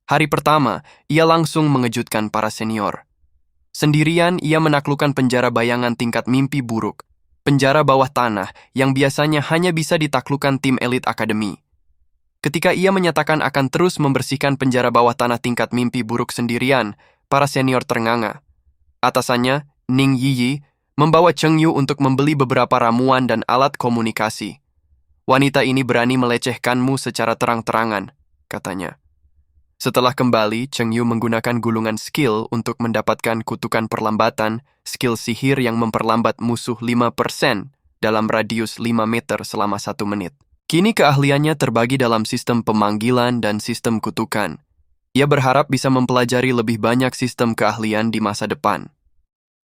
Hari pertama, ia langsung mengejutkan para senior. Sendirian, ia menaklukkan penjara bayangan tingkat mimpi buruk, penjara bawah tanah yang biasanya hanya bisa ditaklukkan tim elit akademi. Ketika ia menyatakan akan terus membersihkan penjara bawah tanah tingkat mimpi buruk sendirian, para senior ternganga. Atasannya, Ning Yiyi, membawa Cheng Yu untuk membeli beberapa ramuan dan alat komunikasi. Wanita ini berani melecehkanmu secara terang-terangan, katanya. Setelah kembali, Cheng Yu menggunakan gulungan skill untuk mendapatkan kutukan perlambatan, skill sihir yang memperlambat musuh 5% dalam radius 5 meter selama 1 menit. Kini keahliannya terbagi dalam sistem pemanggilan dan sistem kutukan. Ia berharap bisa mempelajari lebih banyak sistem keahlian di masa depan.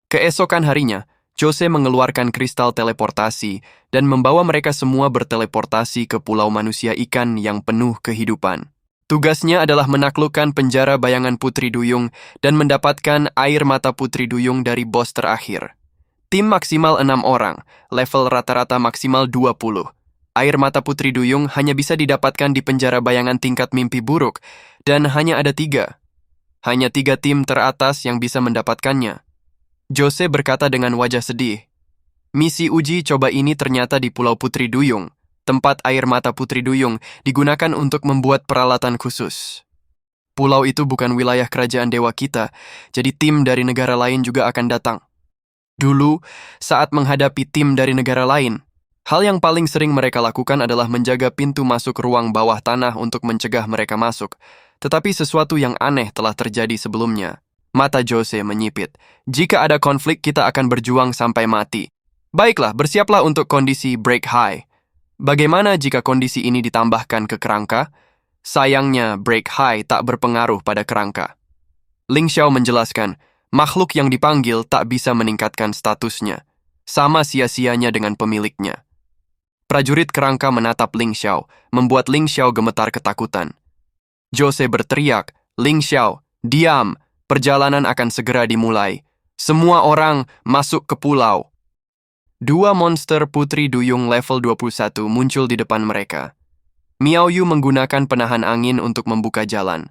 Keesokan harinya, Jose mengeluarkan kristal teleportasi dan membawa mereka semua berteleportasi ke pulau manusia ikan yang penuh kehidupan. Tugasnya adalah menaklukkan penjara bayangan Putri Duyung dan mendapatkan air mata Putri Duyung dari bos terakhir. Tim maksimal 6 orang, level rata-rata maksimal 20. Air mata Putri Duyung hanya bisa didapatkan di penjara bayangan tingkat mimpi buruk, dan hanya ada 3. Hanya 3 tim teratas yang bisa mendapatkannya. Jose berkata dengan wajah sedih, "Misi uji coba ini ternyata di Pulau Putri Duyung. Tempat air mata Putri Duyung digunakan untuk membuat peralatan khusus. Pulau itu bukan wilayah kerajaan dewa kita, jadi tim dari negara lain juga akan datang. Dulu, saat menghadapi tim dari negara lain, hal yang paling sering mereka lakukan adalah menjaga pintu masuk ruang bawah tanah untuk mencegah mereka masuk. Tetapi sesuatu yang aneh telah terjadi sebelumnya." Mata Jose menyipit. "Jika ada konflik, kita akan berjuang sampai mati. Baiklah, bersiaplah untuk kondisi break high. Bagaimana jika kondisi ini ditambahkan ke kerangka? Sayangnya, break high tak berpengaruh pada kerangka." Ling Xiao menjelaskan, makhluk yang dipanggil tak bisa meningkatkan statusnya. Sama sia-sianya dengan pemiliknya. Prajurit kerangka menatap Ling Xiao, membuat Ling Xiao gemetar ketakutan. Jose berteriak, "Ling Xiao, diam! Perjalanan akan segera dimulai. Semua orang masuk ke pulau." 2 monster Putri Duyung level 21 muncul di depan mereka. Miao Yu menggunakan penahan angin untuk membuka jalan.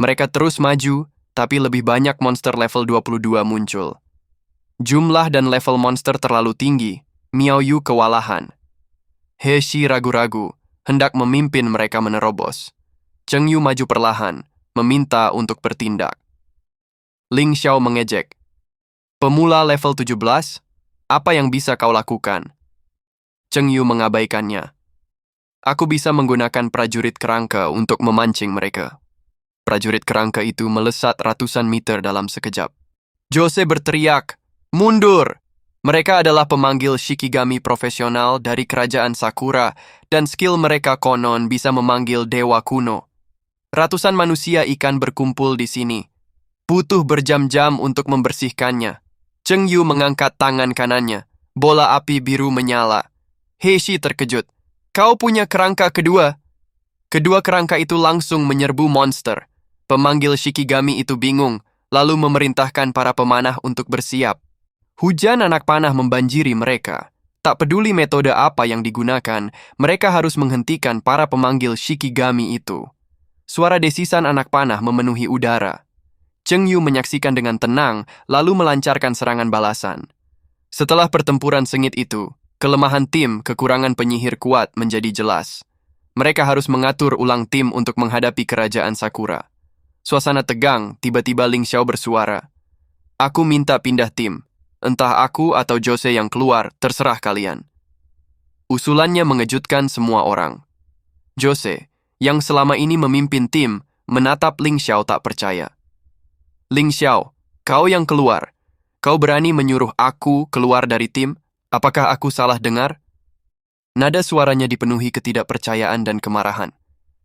Mereka terus maju, tapi lebih banyak monster level 22 muncul. Jumlah dan level monster terlalu tinggi, Miao Yu kewalahan. He Shi ragu-ragu, hendak memimpin mereka menerobos. Cheng Yu maju perlahan, meminta untuk bertindak. Ling Xiao mengejek, "Pemula level 17? Apa yang bisa kau lakukan?" Cheng Yu mengabaikannya. "Aku bisa menggunakan prajurit kerangka untuk memancing mereka." Prajurit kerangka itu melesat ratusan meter dalam sekejap. Jose berteriak, "Mundur! Mereka adalah pemanggil Shikigami profesional dari kerajaan Sakura dan skill mereka konon bisa memanggil dewa kuno. Ratusan manusia ikan berkumpul di sini. Butuh berjam-jam untuk membersihkannya." Cheng Yu mengangkat tangan kanannya. Bola api biru menyala. Heishi terkejut. "Kau punya kerangka kedua?" Kedua kerangka itu langsung menyerbu monster. Pemanggil Shikigami itu bingung, lalu memerintahkan para pemanah untuk bersiap. Hujan anak panah membanjiri mereka. Tak peduli metode apa yang digunakan, mereka harus menghentikan para pemanggil Shikigami itu. Suara desisan anak panah memenuhi udara. Cheng Yu menyaksikan dengan tenang, lalu melancarkan serangan balasan. Setelah pertempuran sengit itu, kelemahan tim kekurangan penyihir kuat menjadi jelas. Mereka harus mengatur ulang tim untuk menghadapi kerajaan Sakura. Suasana tegang, tiba-tiba Ling Xiao bersuara, "Aku minta pindah tim. Entah aku atau Jose yang keluar, terserah kalian." Usulannya mengejutkan semua orang. Jose, yang selama ini memimpin tim, menatap Ling Xiao tak percaya. "Ling Xiao, kau yang keluar. Kau berani menyuruh aku keluar dari tim? Apakah aku salah dengar?" Nada suaranya dipenuhi ketidakpercayaan dan kemarahan.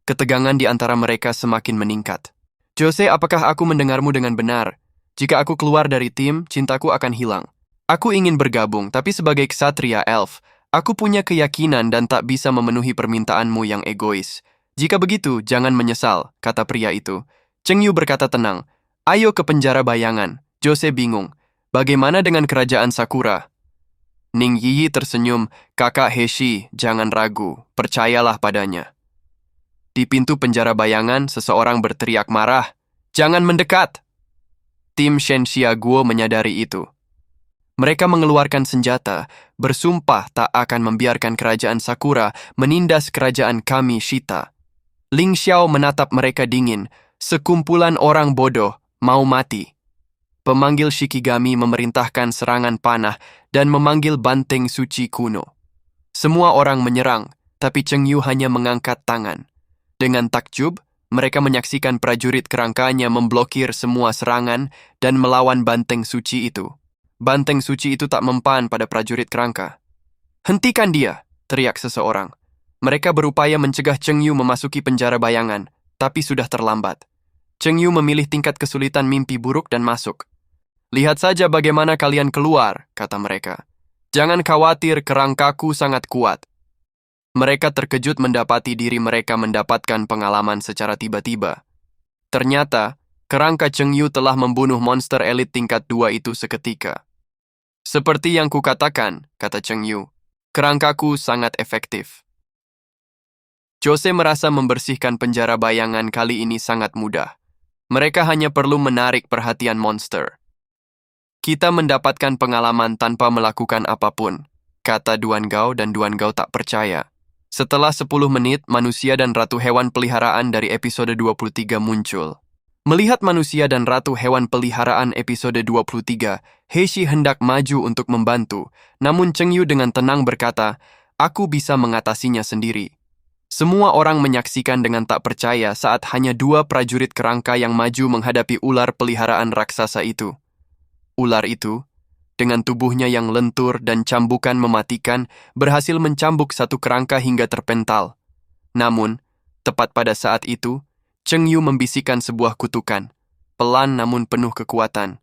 Ketegangan di antara mereka semakin meningkat. "Jose, apakah aku mendengarmu dengan benar? Jika aku keluar dari tim, cintaku akan hilang. Aku ingin bergabung, tapi sebagai ksatria elf, aku punya keyakinan dan tak bisa memenuhi permintaanmu yang egois. Jika begitu, jangan menyesal," kata pria itu. Cheng Yu berkata tenang, "Ayo ke penjara bayangan." Jose bingung. "Bagaimana dengan kerajaan Sakura?" Ning Yiyi tersenyum, "Kakak Heishi, jangan ragu, percayalah padanya." Di pintu penjara bayangan, seseorang berteriak marah, "Jangan mendekat!" Tim Shenxia Guo menyadari itu. Mereka mengeluarkan senjata, bersumpah tak akan membiarkan kerajaan Sakura menindas kerajaan kami Shita. Ling Xiao menatap mereka dingin, sekumpulan orang bodoh, mau mati. Pemanggil Shikigami memerintahkan serangan panah dan memanggil banteng suci kuno. Semua orang menyerang, tapi Cheng Yu hanya mengangkat tangan. Dengan takjub, mereka menyaksikan prajurit kerangkanya memblokir semua serangan dan melawan banteng suci itu. Banteng suci itu tak mempan pada prajurit kerangka. "Hentikan dia!" teriak seseorang. Mereka berupaya mencegah Cheng Yu memasuki penjara bayangan, tapi sudah terlambat. Cheng Yu memilih tingkat kesulitan mimpi buruk dan masuk. "Lihat saja bagaimana kalian keluar," kata mereka. "Jangan khawatir, kerangkaku sangat kuat." Mereka terkejut mendapati diri mereka mendapatkan pengalaman secara tiba-tiba. Ternyata, kerangka Cheng Yu telah membunuh monster elit tingkat 2 itu seketika. "Seperti yang kukatakan," kata Cheng Yu, "kerangkaku sangat efektif." Jose merasa membersihkan penjara bayangan kali ini sangat mudah. Mereka hanya perlu menarik perhatian monster. "Kita mendapatkan pengalaman tanpa melakukan apapun," kata Duan Gao, dan Duan Gao tak percaya. Setelah 10 menit, manusia dan ratu hewan peliharaan dari episode 23 muncul. Melihat manusia dan ratu hewan peliharaan episode 23, Heishi hendak maju untuk membantu, namun Cheng Yu dengan tenang berkata, "Aku bisa mengatasinya sendiri." Semua orang menyaksikan dengan tak percaya saat hanya 2 prajurit kerangka yang maju menghadapi ular peliharaan raksasa itu. Ular itu, dengan tubuhnya yang lentur dan cambukan mematikan, berhasil mencambuk satu kerangka hingga terpental. Namun, tepat pada saat itu, Cheng Yu membisikkan sebuah kutukan, pelan namun penuh kekuatan.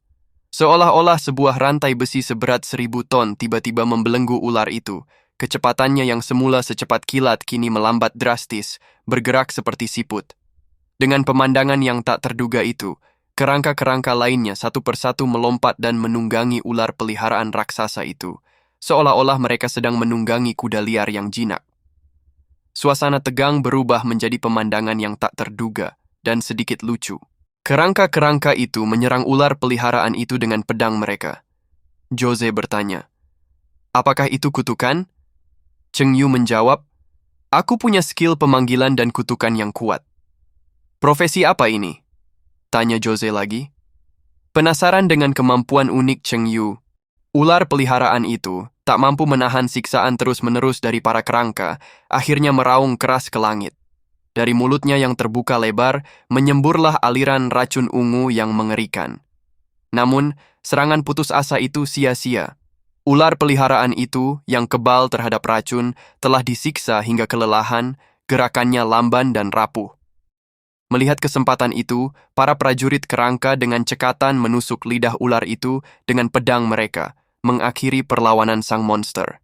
Seolah-olah sebuah rantai besi seberat 1000 ton tiba-tiba membelenggu ular itu. Kecepatannya yang semula secepat kilat kini melambat drastis, bergerak seperti siput. Dengan pemandangan yang tak terduga itu, kerangka-kerangka lainnya satu persatu melompat dan menunggangi ular peliharaan raksasa itu, seolah-olah mereka sedang menunggangi kuda liar yang jinak. Suasana tegang berubah menjadi pemandangan yang tak terduga dan sedikit lucu. Kerangka-kerangka itu menyerang ular peliharaan itu dengan pedang mereka. Jose bertanya, "Apakah itu kutukan?" Cheng Yu menjawab, "Aku punya skill pemanggilan dan kutukan yang kuat." "Profesi apa ini?" tanya Jose lagi. Penasaran dengan kemampuan unik Cheng Yu, ular peliharaan itu tak mampu menahan siksaan terus-menerus dari para kerangka, akhirnya meraung keras ke langit. Dari mulutnya yang terbuka lebar, menyemburlah aliran racun ungu yang mengerikan. Namun, serangan putus asa itu sia-sia. Ular peliharaan itu, yang kebal terhadap racun, telah disiksa hingga kelelahan, gerakannya lamban dan rapuh. Melihat kesempatan itu, para prajurit kerangka dengan cekatan menusuk lidah ular itu dengan pedang mereka, mengakhiri perlawanan sang monster.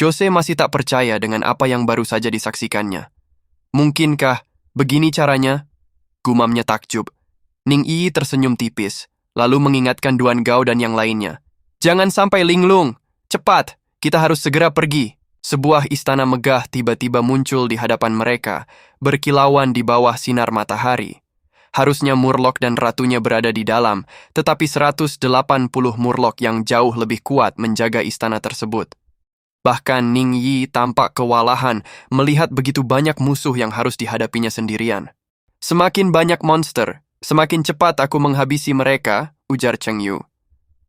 Jose masih tak percaya dengan apa yang baru saja disaksikannya. "Mungkinkah begini caranya?" gumamnya takjub. Ning Yi tersenyum tipis, lalu mengingatkan Duan Gao dan yang lainnya. "Jangan sampai linglung, cepat, kita harus segera pergi." Sebuah istana megah tiba-tiba muncul di hadapan mereka, berkilauan di bawah sinar matahari. Harusnya Murloc dan ratunya berada di dalam, tetapi 180 Murloc yang jauh lebih kuat menjaga istana tersebut. Bahkan Ning Yi tampak kewalahan melihat begitu banyak musuh yang harus dihadapinya sendirian. "Semakin banyak monster, semakin cepat aku menghabisi mereka," ujar Cheng Yu.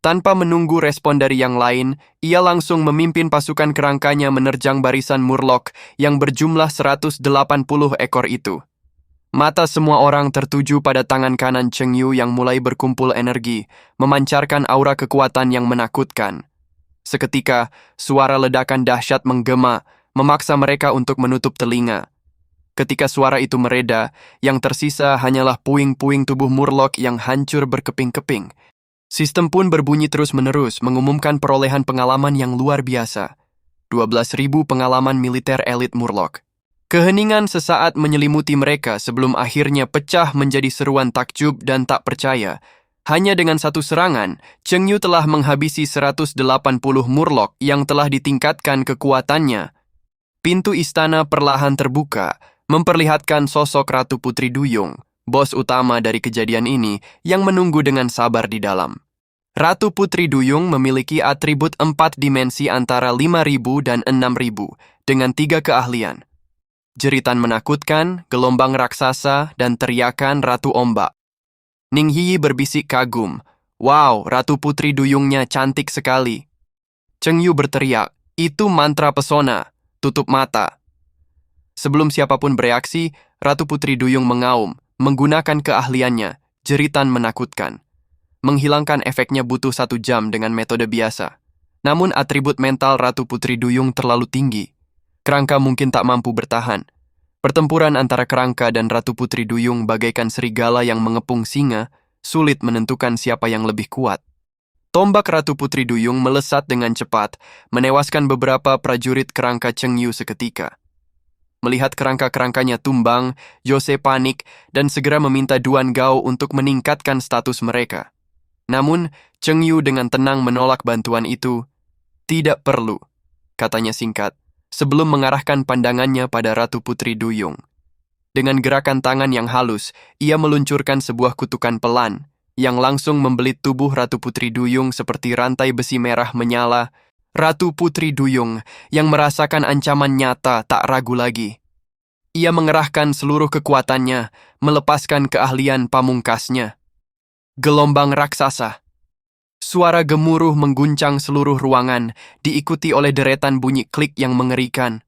Tanpa menunggu respon dari yang lain, ia langsung memimpin pasukan kerangkanya menerjang barisan Murloc yang berjumlah 180 ekor itu. Mata semua orang tertuju pada tangan kanan Cheng Yu yang mulai berkumpul energi, memancarkan aura kekuatan yang menakutkan. Seketika, suara ledakan dahsyat menggema, memaksa mereka untuk menutup telinga. Ketika suara itu mereda, yang tersisa hanyalah puing-puing tubuh Murloc yang hancur berkeping-keping. Sistem pun berbunyi terus-menerus, mengumumkan perolehan pengalaman yang luar biasa. 12.000 pengalaman militer elit Murloc. Keheningan sesaat menyelimuti mereka sebelum akhirnya pecah menjadi seruan takjub dan tak percaya. Hanya dengan satu serangan, Cheng Yu telah menghabisi 180 Murloc yang telah ditingkatkan kekuatannya. Pintu istana perlahan terbuka, memperlihatkan sosok Ratu Putri Duyung, bos utama dari kejadian ini yang menunggu dengan sabar di dalam. Ratu Putri Duyung memiliki atribut 4 dimensi antara 5.000 dan 6.000 dengan 3 keahlian. Jeritan menakutkan, gelombang raksasa, dan teriakan Ratu Ombak. Ning Yi berbisik kagum, "Wow, Ratu Putri Duyungnya cantik sekali." Cheng Yu berteriak, "Itu mantra pesona, tutup mata." Sebelum siapapun bereaksi, Ratu Putri Duyung mengaum, menggunakan keahliannya, jeritan menakutkan. Menghilangkan efeknya butuh 1 jam dengan metode biasa. Namun atribut mental Ratu Putri Duyung terlalu tinggi. Kerangka mungkin tak mampu bertahan. Pertempuran antara kerangka dan Ratu Putri Duyung bagaikan serigala yang mengepung singa, sulit menentukan siapa yang lebih kuat. Tombak Ratu Putri Duyung melesat dengan cepat, menewaskan beberapa prajurit kerangka Cheng Yu seketika. Melihat kerangka-kerangkanya tumbang, Yose panik dan segera meminta Duan Gao untuk meningkatkan status mereka. Namun, Cheng Yu dengan tenang menolak bantuan itu. "Tidak perlu," katanya singkat, sebelum mengarahkan pandangannya pada Ratu Putri Duyung. Dengan gerakan tangan yang halus, ia meluncurkan sebuah kutukan pelan, yang langsung membelit tubuh Ratu Putri Duyung seperti rantai besi merah menyala. Ratu Putri Duyung, yang merasakan ancaman nyata, tak ragu lagi. Ia mengerahkan seluruh kekuatannya, melepaskan keahlian pamungkasnya. Gelombang raksasa. Suara gemuruh mengguncang seluruh ruangan, diikuti oleh deretan bunyi klik yang mengerikan.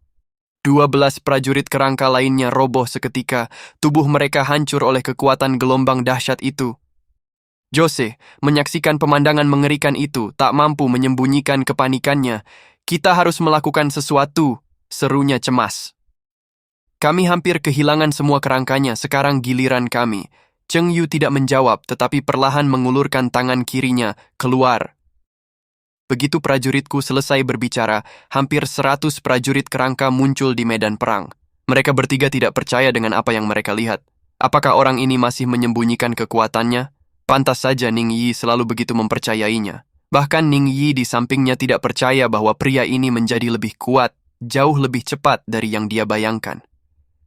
12 prajurit kerangka lainnya roboh seketika, tubuh mereka hancur oleh kekuatan gelombang dahsyat itu. Jose, menyaksikan pemandangan mengerikan itu, tak mampu menyembunyikan kepanikannya. "Kita harus melakukan sesuatu," serunya cemas. "Kami hampir kehilangan semua kerangkanya, sekarang giliran kami." Cheng Yu tidak menjawab, tetapi perlahan mengulurkan tangan kirinya keluar. Begitu prajuritku selesai berbicara, hampir 100 prajurit kerangka muncul di medan perang. Mereka bertiga tidak percaya dengan apa yang mereka lihat. Apakah orang ini masih menyembunyikan kekuatannya? Pantas saja Ning Yi selalu begitu mempercayainya. Bahkan Ning Yi di sampingnya tidak percaya bahwa pria ini menjadi lebih kuat, jauh lebih cepat dari yang dia bayangkan.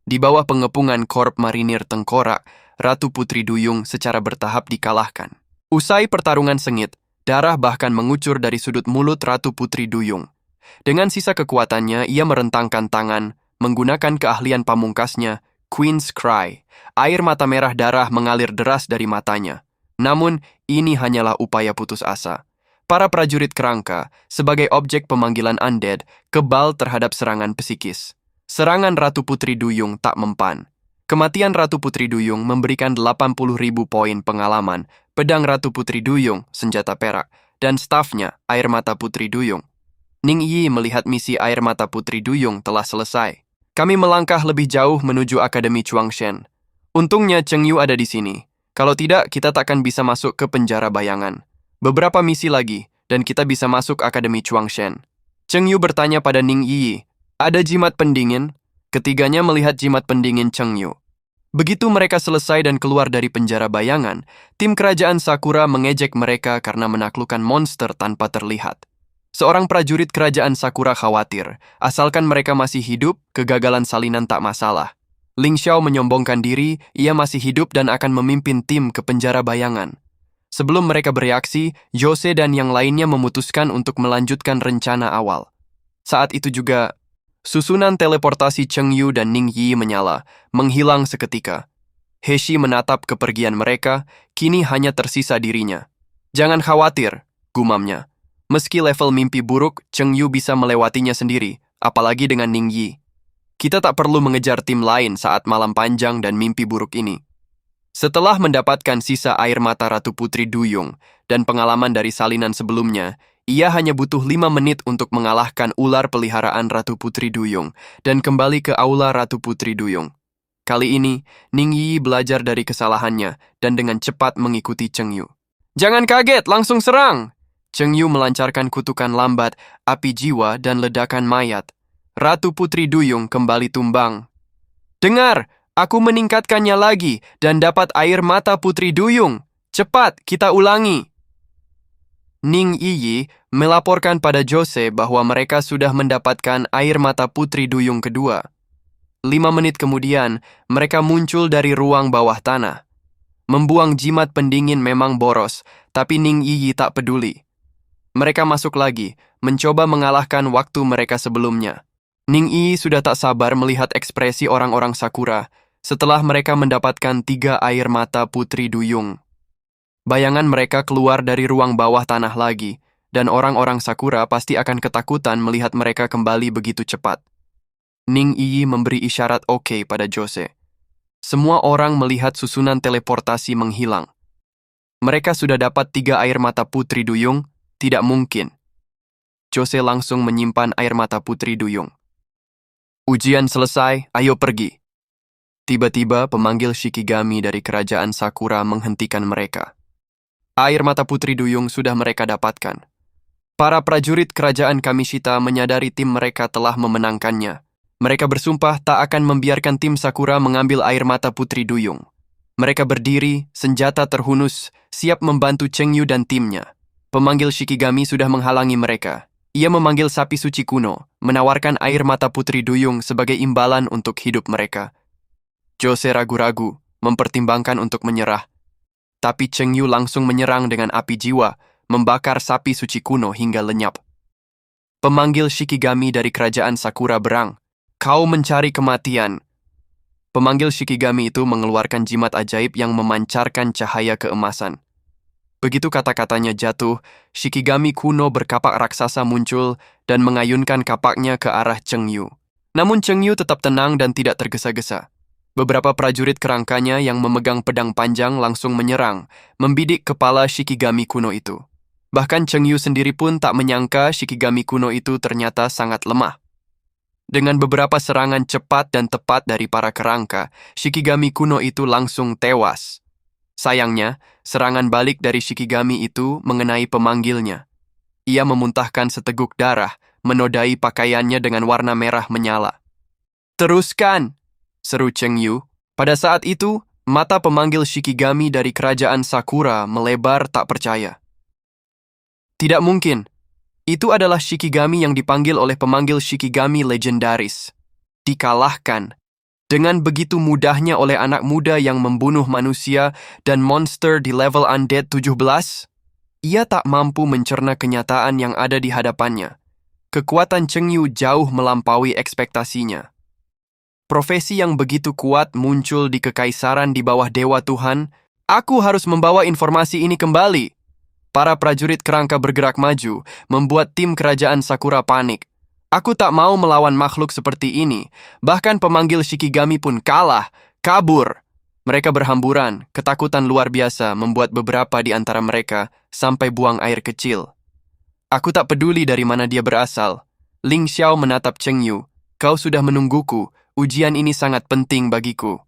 Di bawah pengepungan Korp Marinir Tengkorak, Ratu Putri Duyung secara bertahap dikalahkan. Usai pertarungan sengit, darah bahkan mengucur dari sudut mulut Ratu Putri Duyung. Dengan sisa kekuatannya, ia merentangkan tangan, menggunakan keahlian pamungkasnya, Queen's Cry. Air mata merah darah mengalir deras dari matanya. Namun, ini hanyalah upaya putus asa. Para prajurit kerangka, sebagai objek pemanggilan undead, kebal terhadap serangan psikis. Serangan Ratu Putri Duyung tak mempan. Kematian Ratu Putri Duyung memberikan 80.000 poin pengalaman, pedang Ratu Putri Duyung, senjata perak, dan stafnya, air mata Putri Duyung. Ning Yi melihat misi air mata Putri Duyung telah selesai. "Kami melangkah lebih jauh menuju Akademi Chuangshen. Untungnya Cheng Yu ada di sini. Kalau tidak, kita takkan bisa masuk ke penjara bayangan. Beberapa misi lagi, dan kita bisa masuk Akademi Chuangshen." Cheng Yu bertanya pada Ning Yi, "Ada jimat pendingin?" Ketiganya melihat jimat pendingin Cheng Yu. Begitu mereka selesai dan keluar dari penjara bayangan, tim kerajaan Sakura mengejek mereka karena menaklukkan monster tanpa terlihat. Seorang prajurit kerajaan Sakura khawatir, asalkan mereka masih hidup, kegagalan salinan tak masalah. Ling Xiao menyombongkan diri, ia masih hidup dan akan memimpin tim ke penjara bayangan. Sebelum mereka bereaksi, Yose dan yang lainnya memutuskan untuk melanjutkan rencana awal. Saat itu juga, susunan teleportasi Cheng Yu dan Ning Yi menyala, menghilang seketika. Heshi menatap kepergian mereka, kini hanya tersisa dirinya. "Jangan khawatir," gumamnya. "Meski level mimpi buruk, Cheng Yu bisa melewatinya sendiri, apalagi dengan Ning Yi. Kita tak perlu mengejar tim lain saat malam panjang dan mimpi buruk ini." Setelah mendapatkan sisa air mata Ratu Putri Duyung dan pengalaman dari salinan sebelumnya, ia hanya butuh 5 menit untuk mengalahkan ular peliharaan Ratu Putri Duyung dan kembali ke aula Ratu Putri Duyung. Kali ini, Ning Yi belajar dari kesalahannya dan dengan cepat mengikuti Cheng Yu. "Jangan kaget, langsung serang!" Cheng Yu melancarkan kutukan lambat, api jiwa dan ledakan mayat. Ratu Putri Duyung kembali tumbang. "Dengar, aku meningkatkannya lagi dan dapat air mata Putri Duyung. Cepat, kita ulangi." Ning Yi melaporkan pada Jose bahwa mereka sudah mendapatkan air mata Putri Duyung kedua. 5 menit kemudian, mereka muncul dari ruang bawah tanah. Membuang jimat pendingin memang boros, tapi Ning Yi tak peduli. Mereka masuk lagi, mencoba mengalahkan waktu mereka sebelumnya. Ning Yi sudah tak sabar melihat ekspresi orang-orang Sakura setelah mereka mendapatkan 3 air mata Putri Duyung. Bayangan mereka keluar dari ruang bawah tanah lagi, dan orang-orang Sakura pasti akan ketakutan melihat mereka kembali begitu cepat. Ning Yi memberi isyarat oke pada Jose. Semua orang melihat susunan teleportasi menghilang. Mereka sudah dapat 3 air mata Putri Duyung, tidak mungkin. Jose langsung menyimpan air mata Putri Duyung. Ujian selesai, ayo pergi. Tiba-tiba pemanggil Shikigami dari kerajaan Sakura menghentikan mereka. Air mata Putri Duyung sudah mereka dapatkan. Para prajurit kerajaan Kamishita menyadari tim mereka telah memenangkannya. Mereka bersumpah tak akan membiarkan tim Sakura mengambil air mata Putri Duyung. Mereka berdiri, senjata terhunus, siap membantu Chengyu dan timnya. Pemanggil Shikigami sudah menghalangi mereka. Ia memanggil sapi suci kuno, menawarkan air mata Putri Duyung sebagai imbalan untuk hidup mereka. Jose ragu-ragu, mempertimbangkan untuk menyerah. Tapi Chengyu langsung menyerang dengan api jiwa, membakar sapi suci kuno hingga lenyap. Pemanggil Shikigami dari kerajaan Sakura berang. Kau mencari kematian. Pemanggil Shikigami itu mengeluarkan jimat ajaib yang memancarkan cahaya keemasan. Begitu kata-katanya jatuh, Shikigami kuno berkapak raksasa muncul dan mengayunkan kapaknya ke arah Chengyu. Namun Chengyu tetap tenang dan tidak tergesa-gesa. Beberapa prajurit kerangkanya yang memegang pedang panjang langsung menyerang, membidik kepala Shikigami kuno itu. Bahkan Chengyu sendiri pun tak menyangka Shikigami kuno itu ternyata sangat lemah. Dengan beberapa serangan cepat dan tepat dari para kerangka, Shikigami kuno itu langsung tewas. Sayangnya, serangan balik dari Shikigami itu mengenai pemanggilnya. Ia memuntahkan seteguk darah, menodai pakaiannya dengan warna merah menyala. "Teruskan!" seru Chengyu. Pada saat itu, mata pemanggil Shikigami dari kerajaan Sakura melebar tak percaya. Tidak mungkin. Itu adalah Shikigami yang dipanggil oleh pemanggil Shikigami legendaris. Dikalahkan dengan begitu mudahnya oleh anak muda yang membunuh manusia dan monster di level Undead 17? Ia tak mampu mencerna kenyataan yang ada di hadapannya. Kekuatan Chengyu jauh melampaui ekspektasinya. Profesi yang begitu kuat muncul di kekaisaran di bawah Dewa Tuhan. Aku harus membawa informasi ini kembali. Para prajurit kerangka bergerak maju, membuat tim kerajaan Sakura panik. Aku tak mau melawan makhluk seperti ini. Bahkan pemanggil Shikigami pun kalah, kabur. Mereka berhamburan, ketakutan luar biasa membuat beberapa di antara mereka sampai buang air kecil. Aku tak peduli dari mana dia berasal. Ling Xiao menatap Chengyu. Kau sudah menungguku, ujian ini sangat penting bagiku.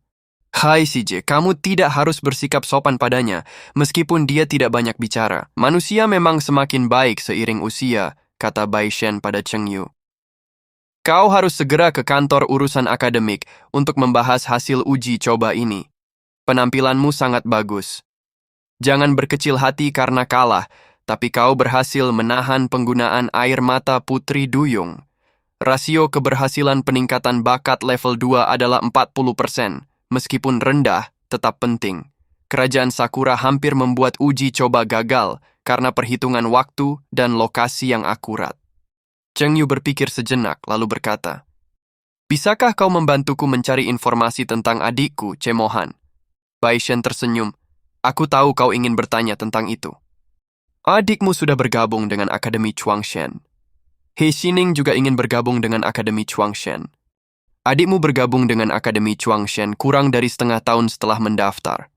Hai CJ, kamu tidak harus bersikap sopan padanya, meskipun dia tidak banyak bicara. Manusia memang semakin baik seiring usia, kata Bai Shen pada Chengyu. Kau harus segera ke kantor urusan akademik untuk membahas hasil uji coba ini. Penampilanmu sangat bagus. Jangan berkecil hati karena kalah, tapi kau berhasil menahan penggunaan air mata Putri Duyung. Rasio keberhasilan peningkatan bakat level 2 adalah 40%. Meskipun rendah, tetap penting. Kerajaan Sakura hampir membuat uji coba gagal karena perhitungan waktu dan lokasi yang akurat. Chengyu berpikir sejenak lalu berkata, "Bisakah kau membantuku mencari informasi tentang adikku, Cemohan?" Bai Shen tersenyum. "Aku tahu kau ingin bertanya tentang itu." Adikmu sudah bergabung dengan Akademi Chuangshen. He Xining juga ingin bergabung dengan Akademi Chuangshen. Adikmu bergabung dengan Akademi Chuangshen kurang dari setengah tahun setelah mendaftar.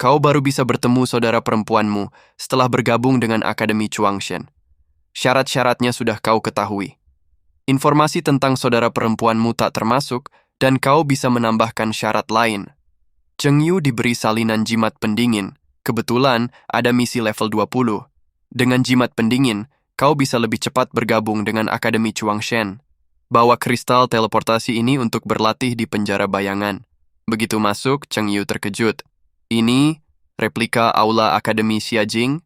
Kau baru bisa bertemu saudara perempuanmu setelah bergabung dengan Akademi Chuangshen. Syarat-syaratnya sudah kau ketahui. Informasi tentang saudara perempuanmu tak termasuk, dan kau bisa menambahkan syarat lain. Chengyu diberi salinan jimat pendingin. Kebetulan ada misi level 20. Dengan jimat pendingin, kau bisa lebih cepat bergabung dengan Akademi Chuangshen. Bawa kristal teleportasi ini untuk berlatih di penjara bayangan. Begitu masuk, Chengyu terkejut. Ini replika aula Akademi Xiajing.